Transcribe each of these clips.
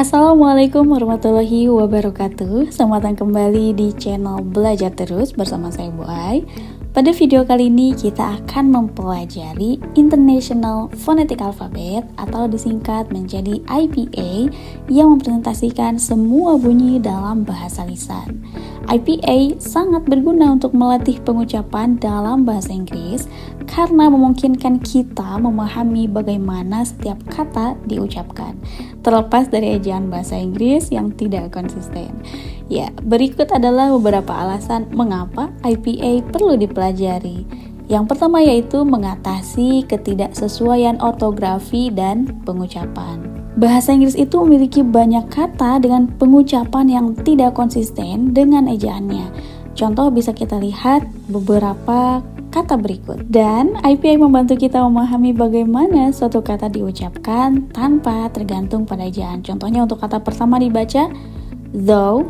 Assalamualaikum warahmatullahi wabarakatuh. Selamat datang kembali di channel Belajar Terus bersama saya Bu Ai. Pada video kali ini kita akan mempelajari International Phonetic Alphabet atau disingkat menjadi IPA yang mempresentasikan semua bunyi dalam bahasa lisan. IPA sangat berguna untuk melatih pengucapan dalam bahasa Inggris karena memungkinkan kita memahami bagaimana setiap kata diucapkan, terlepas dari ejaan bahasa Inggris yang tidak konsisten. Ya, berikut adalah beberapa alasan mengapa IPA perlu dipelajari. Yang pertama yaitu mengatasi ketidaksesuaian ortografi dan pengucapan. Bahasa Inggris itu memiliki banyak kata dengan pengucapan yang tidak konsisten dengan ejaannya. Contoh bisa kita lihat beberapa kata berikut. Dan IPA membantu kita memahami bagaimana suatu kata diucapkan tanpa tergantung pada ejaan. Contohnya untuk kata pertama dibaca though,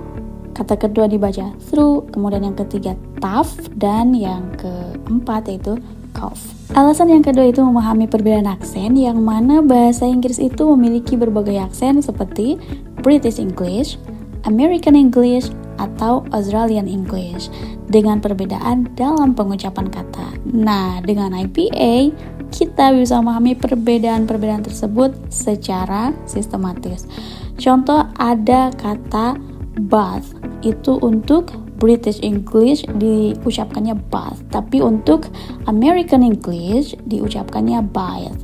kata kedua dibaca through, kemudian yang ketiga tough, dan yang keempat yaitu cough. Alasan yang kedua itu memahami perbedaan aksen, yang mana bahasa Inggris itu memiliki berbagai aksen seperti British English, American English, atau Australian English dengan perbedaan dalam pengucapan kata. Nah, dengan IPA kita bisa memahami perbedaan-perbedaan tersebut secara sistematis. Contoh ada kata bath, itu untuk British English diucapkannya bath, tapi untuk American English diucapkannya bath.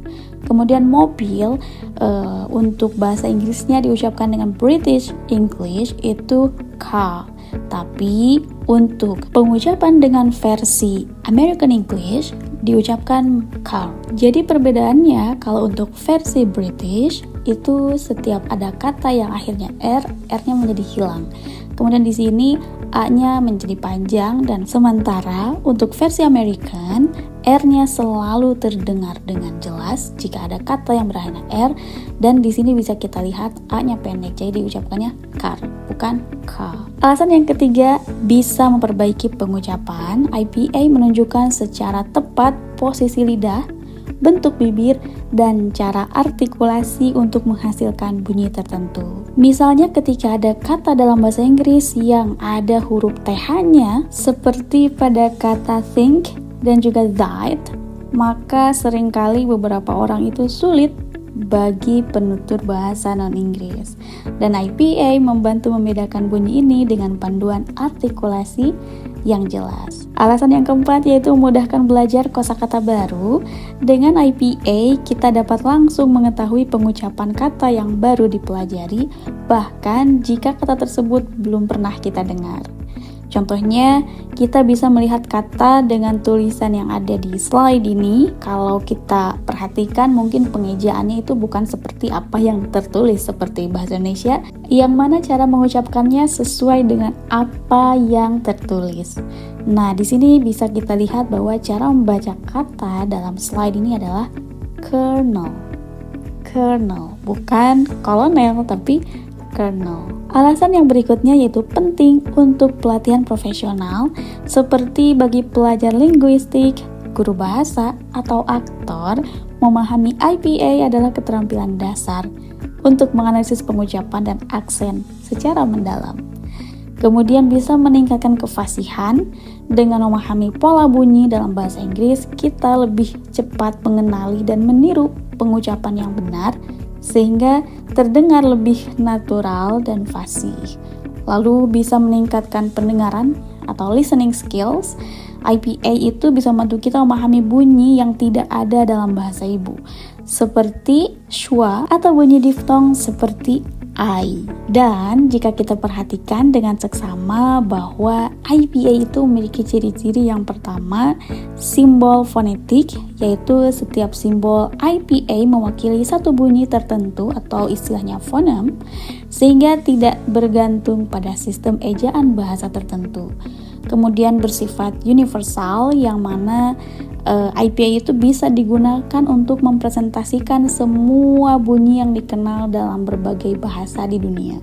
Kemudian mobil untuk bahasa Inggrisnya diucapkan dengan British English itu car, tapi untuk pengucapan dengan versi American English diucapkan car. Jadi perbedaannya kalau untuk versi British itu setiap ada kata yang akhirnya R-nya menjadi hilang. Kemudian di sini A-nya menjadi panjang, dan sementara untuk versi American R-nya selalu terdengar dengan jelas jika ada kata yang berakhir R, dan di sini bisa kita lihat A-nya pendek, jadi diucapkannya car, bukan ka. Alasan yang ketiga, bisa memperbaiki pengucapan. IPA menunjukkan secara tepat posisi lidah, bentuk bibir, dan cara artikulasi untuk menghasilkan bunyi tertentu. Misalnya ketika ada kata dalam bahasa Inggris yang ada huruf TH-nya seperti pada kata think dan juga that, maka seringkali beberapa orang itu sulit bagi penutur bahasa non-Inggris. Dan IPA membantu membedakan bunyi ini dengan panduan artikulasi yang jelas. Alasan yang keempat yaitu memudahkan belajar kosakata baru. Dengan IPA kita dapat langsung mengetahui pengucapan kata yang baru dipelajari, bahkan jika kata tersebut belum pernah kita dengar. Contohnya, kita bisa melihat kata dengan tulisan yang ada di slide ini. Kalau kita perhatikan, mungkin pengejaannya itu bukan seperti apa yang tertulis seperti bahasa Indonesia, yang mana cara mengucapkannya sesuai dengan apa yang tertulis. Nah, di sini bisa kita lihat bahwa cara membaca kata dalam slide ini adalah kernel. Kernel, bukan kolonel, tapi kernel. Alasan yang berikutnya yaitu penting untuk pelatihan profesional seperti bagi pelajar linguistik, guru bahasa, atau aktor. Memahami IPA adalah keterampilan dasar untuk menganalisis pengucapan dan aksen secara mendalam. Kemudian bisa meningkatkan kefasihan. Dengan memahami pola bunyi dalam bahasa Inggris, kita lebih cepat mengenali dan meniru pengucapan yang benar sehingga terdengar lebih natural dan fasih. Lalu bisa meningkatkan pendengaran atau listening skills. IPA itu bisa membantu kita memahami bunyi yang tidak ada dalam bahasa ibu, seperti schwa atau bunyi diftong seperti I. Dan jika kita perhatikan dengan seksama bahwa IPA itu memiliki ciri-ciri yang pertama, simbol fonetik, yaitu setiap simbol IPA mewakili satu bunyi tertentu atau istilahnya fonem, sehingga tidak bergantung pada sistem ejaan bahasa tertentu. Kemudian bersifat universal, yang mana IPA itu bisa digunakan untuk mempresentasikan semua bunyi yang dikenal dalam berbagai bahasa di dunia.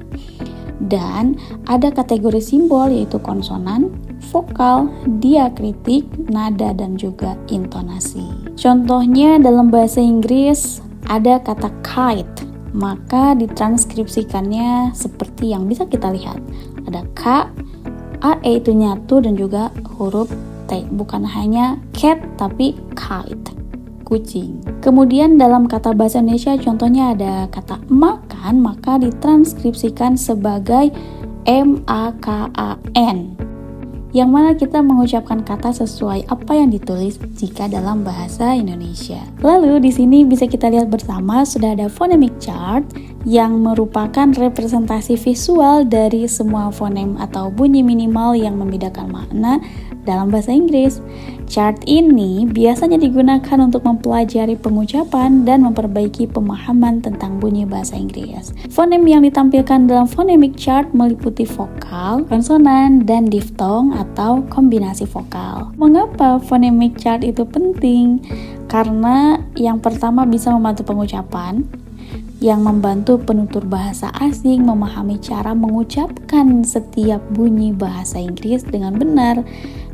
Dan ada kategori simbol yaitu konsonan, vokal, diakritik, nada, dan juga intonasi. Contohnya dalam bahasa Inggris ada kata kite. maka ditranskripsikannya seperti yang bisa kita lihat. Ada K, AE itu nyatu dan juga huruf T. Bukan hanya cat tapi kite, kucing. Kemudian dalam kata bahasa Indonesia contohnya ada kata makan, maka ditranskripsikan sebagai MAKAN. Yang mana kita mengucapkan kata sesuai apa yang ditulis jika dalam bahasa Indonesia. Lalu di sini bisa kita lihat bersama sudah ada phonemic chart yang merupakan representasi visual dari semua fonem atau bunyi minimal yang membedakan makna dalam bahasa Inggris. Chart ini biasanya digunakan untuk mempelajari pengucapan dan memperbaiki pemahaman tentang bunyi bahasa Inggris. Fonem yang ditampilkan dalam phonemic chart meliputi vokal, konsonan, dan diftong atau kombinasi vokal. Mengapa phonemic chart itu penting? Karena yang pertama bisa membantu pengucapan, yang membantu penutur bahasa asing memahami cara mengucapkan setiap bunyi bahasa Inggris dengan benar.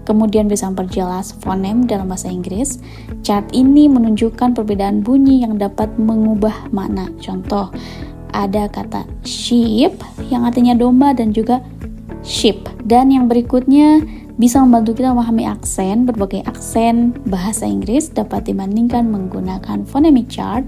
Kemudian bisa memperjelas fonem dalam bahasa Inggris. Chart ini menunjukkan perbedaan bunyi yang dapat mengubah makna. Contoh, ada kata sheep yang artinya domba dan juga sheep. Dan yang berikutnya bisa membantu kita memahami aksen. Berbagai aksen bahasa Inggris dapat dibandingkan menggunakan phonemic chart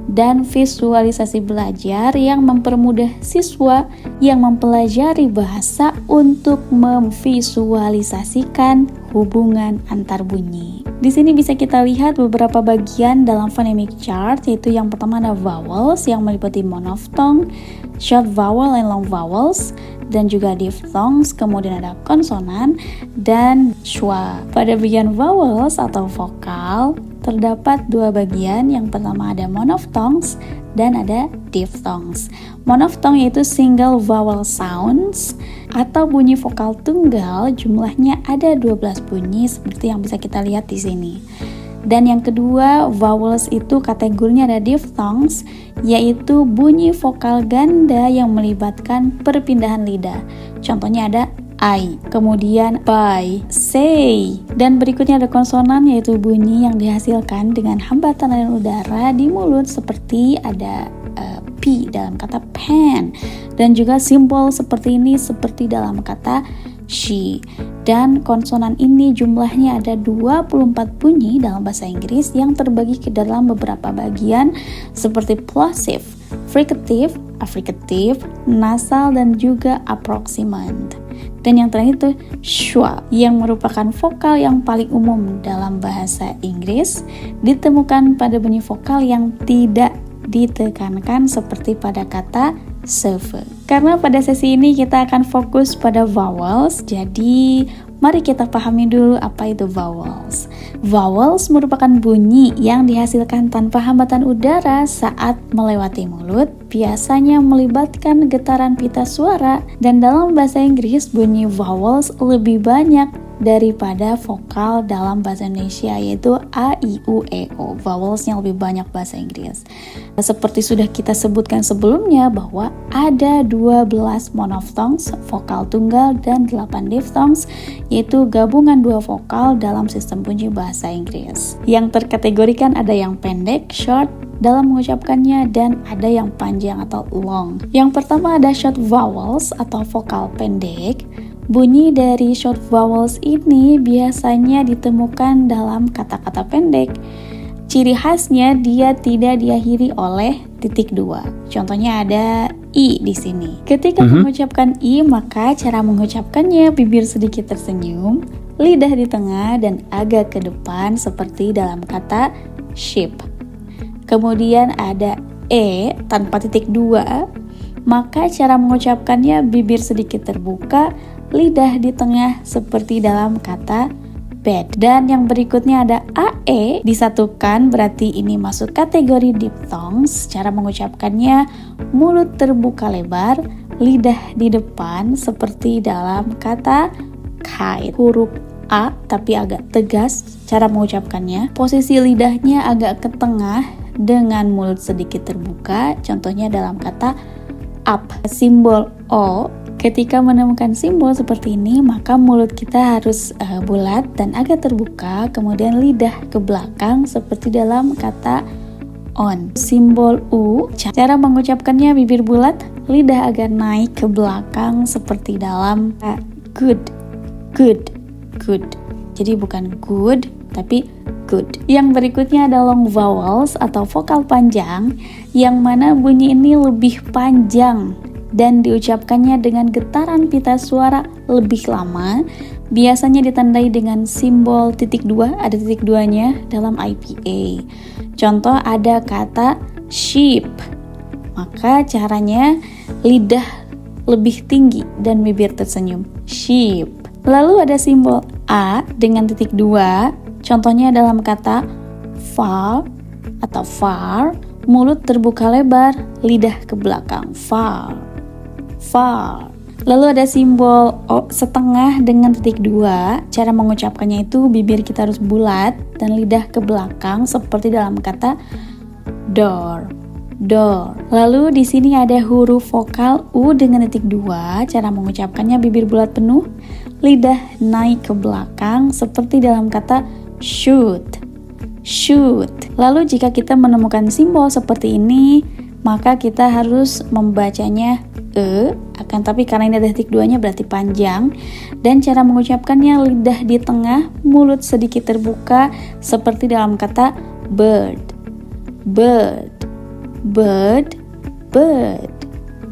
dan visualisasi belajar yang mempermudah siswa yang mempelajari bahasa untuk memvisualisasikan hubungan antar bunyi. Di sini bisa kita lihat beberapa bagian dalam phonemic chart, yaitu yang pertama ada vowels yang meliputi monophthong, short vowel and long vowels, dan juga diphthongs, kemudian ada konsonan dan schwa. Pada bagian vowels atau vokal terdapat dua bagian, yang pertama ada monophthongs dan ada diphthongs. Monophthong yaitu single vowel sounds atau bunyi vokal tunggal, jumlahnya ada 12 bunyi seperti yang bisa kita lihat di sini. Dan yang kedua, vowels itu kategorinya ada diphthongs, yaitu bunyi vokal ganda yang melibatkan perpindahan lidah. Contohnya ada I, kemudian by, say. Dan berikutnya ada konsonan, yaitu bunyi yang dihasilkan dengan hambatan aliran udara di mulut, seperti ada P dalam kata pen. Dan juga simbol seperti ini seperti dalam kata she. Dan konsonan ini jumlahnya ada 24 bunyi dalam bahasa Inggris yang terbagi ke dalam beberapa bagian seperti plosive, fricative, affricative, nasal, dan juga approximant. Dan yang terakhir itu schwa, yang merupakan vokal yang paling umum dalam bahasa Inggris, ditemukan pada bunyi vokal yang tidak ditekankan seperti pada kata serve. Karena pada sesi ini kita akan fokus pada vowels, jadi mari kita pahami dulu apa itu vowels. Vowels merupakan bunyi yang dihasilkan tanpa hambatan udara saat melewati mulut, biasanya melibatkan getaran pita suara, dan dalam bahasa Inggris bunyi vowels lebih banyak daripada vokal dalam bahasa Indonesia, yaitu A, I, U, E, O. Vowelsnya lebih banyak bahasa Inggris. Seperti sudah kita sebutkan sebelumnya bahwa ada 12 monophthongs, vokal tunggal, dan 8 diphthongs, yaitu gabungan dua vokal dalam sistem bunyi bahasa Inggris. Yang terkategorikan ada yang pendek, short, dalam mengucapkannya, dan ada yang panjang atau long. Yang pertama ada short vowels atau vokal pendek. Bunyi dari short vowels ini biasanya ditemukan dalam kata-kata pendek. Ciri khasnya dia tidak diakhiri oleh titik dua. Contohnya ada I di sini. Ketika mengucapkan I, maka cara mengucapkannya bibir sedikit tersenyum, lidah di tengah dan agak ke depan seperti dalam kata sheep. Kemudian ada E tanpa titik dua, maka cara mengucapkannya bibir sedikit terbuka, lidah di tengah seperti dalam kata bed. Dan yang berikutnya ada AE disatukan, berarti ini masuk kategori diphthongs. Cara mengucapkannya mulut terbuka lebar, lidah di depan seperti dalam kata kite. Huruf A tapi agak tegas cara mengucapkannya. Posisi lidahnya agak ke tengah dengan mulut sedikit terbuka. Contohnya dalam kata up. Simbol O, ketika menemukan simbol seperti ini, maka mulut kita harus bulat dan agak terbuka, kemudian lidah ke belakang seperti dalam kata on. Simbol U, cara mengucapkannya bibir bulat, lidah agak naik ke belakang seperti dalam good, good, good. Jadi bukan good, tapi good. Yang berikutnya ada long vowels atau vokal panjang, yang mana bunyi ini lebih panjang dan diucapkannya dengan getaran pita suara lebih lama. Biasanya ditandai dengan simbol titik dua, ada titik duanya dalam IPA. Contoh ada kata sheep, maka caranya lidah lebih tinggi dan bibir tersenyum, sheep. Lalu ada simbol A dengan titik dua, contohnya dalam kata far atau far, mulut terbuka lebar, lidah ke belakang, far, far. Lalu ada simbol O setengah dengan titik dua. Cara mengucapkannya itu bibir kita harus bulat dan lidah ke belakang seperti dalam kata door, door. Lalu di sini ada huruf vokal U dengan titik dua. Cara mengucapkannya bibir bulat penuh, lidah naik ke belakang seperti dalam kata shoot, shoot. Lalu jika kita menemukan simbol seperti ini, maka kita harus membacanya akan tapi karena ini ada titik duanya berarti panjang, dan cara mengucapkannya lidah di tengah, mulut sedikit terbuka seperti dalam kata bird, bird, bird, bird.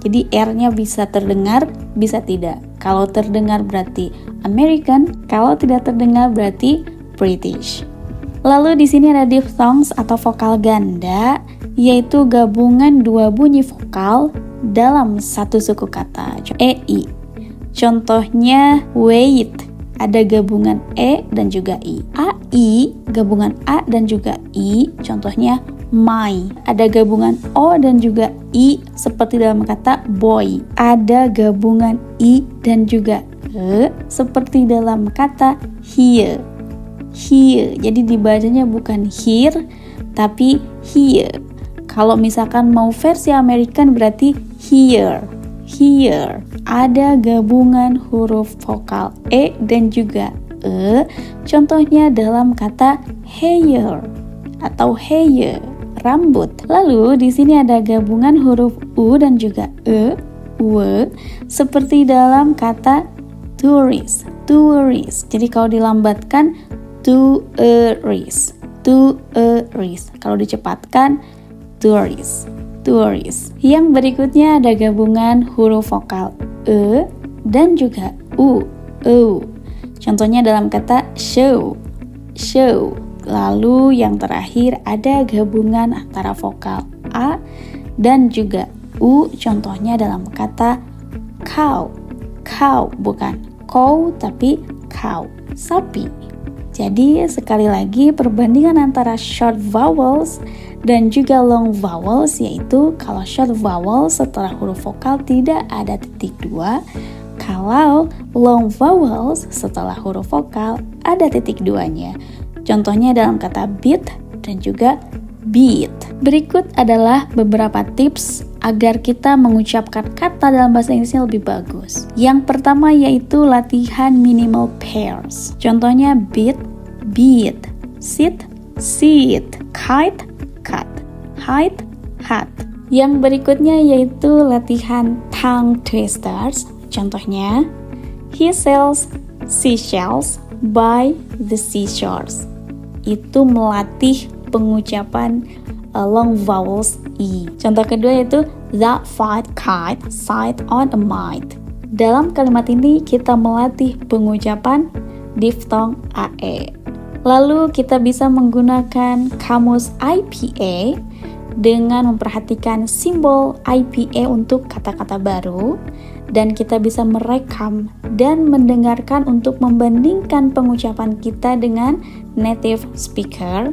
Jadi R-nya bisa terdengar, bisa tidak. Kalau terdengar berarti American, kalau tidak terdengar berarti British. Lalu di sini ada diphthongs atau vokal ganda, yaitu gabungan dua bunyi vokal dalam satu suku kata. EI. Contohnya wait, ada gabungan E dan juga I. AI, gabungan A dan juga I. Contohnya my, ada gabungan O dan juga I seperti dalam kata boy. Ada gabungan I dan juga E seperti dalam kata here, here. Jadi dibacanya bukan here tapi here. Kalau misalkan mau versi American berarti here, here. Ada gabungan huruf vokal E dan juga E. Contohnya dalam kata hair atau hair, rambut. Lalu di sini ada gabungan huruf U dan juga E, W, seperti dalam kata tourist, tourist. Jadi kalau dilambatkan tourist, tourist. Kalau dicepatkan tourist, tourist. Yang berikutnya ada gabungan huruf vokal E dan juga U, U. Contohnya dalam kata show, show. Lalu yang terakhir ada gabungan antara vokal A dan juga U. Contohnya dalam kata cow, cow, bukan cow tapi cow, sapi. Jadi sekali lagi perbandingan antara short vowels dan juga long vowels, yaitu kalau short vowel setelah huruf vokal tidak ada titik dua, kalau long vowels setelah huruf vokal ada titik duanya. Contohnya dalam kata beat dan juga beat. Berikut adalah beberapa tips agar kita mengucapkan kata dalam bahasa Inggrisnya lebih bagus. Yang pertama yaitu latihan minimal pairs. Contohnya beat, beat, sit, sit, kite, cut, hide, hat. Yang berikutnya yaitu latihan tongue twisters. Contohnya, he sells seashells by the seashores. Itu melatih pengucapan long vowels I. Contoh kedua yaitu that fat kite sat on a mite. Dalam kalimat ini kita melatih pengucapan diphthong AE. Lalu kita bisa menggunakan kamus IPA dengan memperhatikan simbol IPA untuk kata-kata baru, dan kita bisa merekam dan mendengarkan untuk membandingkan pengucapan kita dengan native speaker.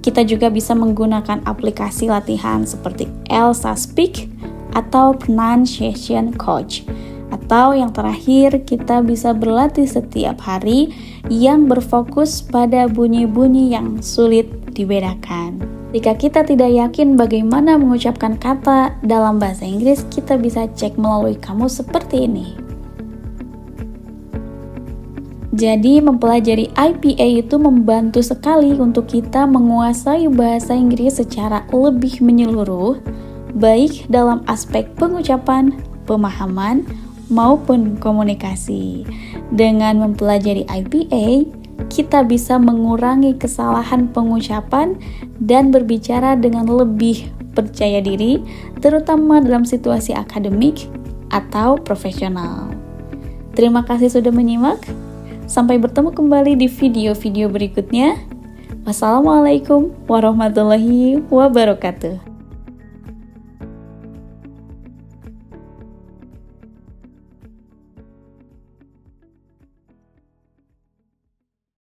Kita juga bisa menggunakan aplikasi latihan seperti Elsa Speak atau Pronunciation Coach. Atau yang terakhir, kita bisa berlatih setiap hari yang berfokus pada bunyi-bunyi yang sulit dibedakan. Jika kita tidak yakin bagaimana mengucapkan kata dalam bahasa Inggris, kita bisa cek melalui kamus seperti ini. Jadi mempelajari IPA itu membantu sekali untuk kita menguasai bahasa Inggris secara lebih menyeluruh, baik dalam aspek pengucapan, pemahaman, maupun komunikasi. Dengan mempelajari IPA, kita bisa mengurangi kesalahan pengucapan dan berbicara dengan lebih percaya diri, terutama dalam situasi akademik atau profesional. Terima kasih sudah menyimak. Sampai bertemu kembali di video-video berikutnya. Wassalamualaikum warahmatullahi wabarakatuh.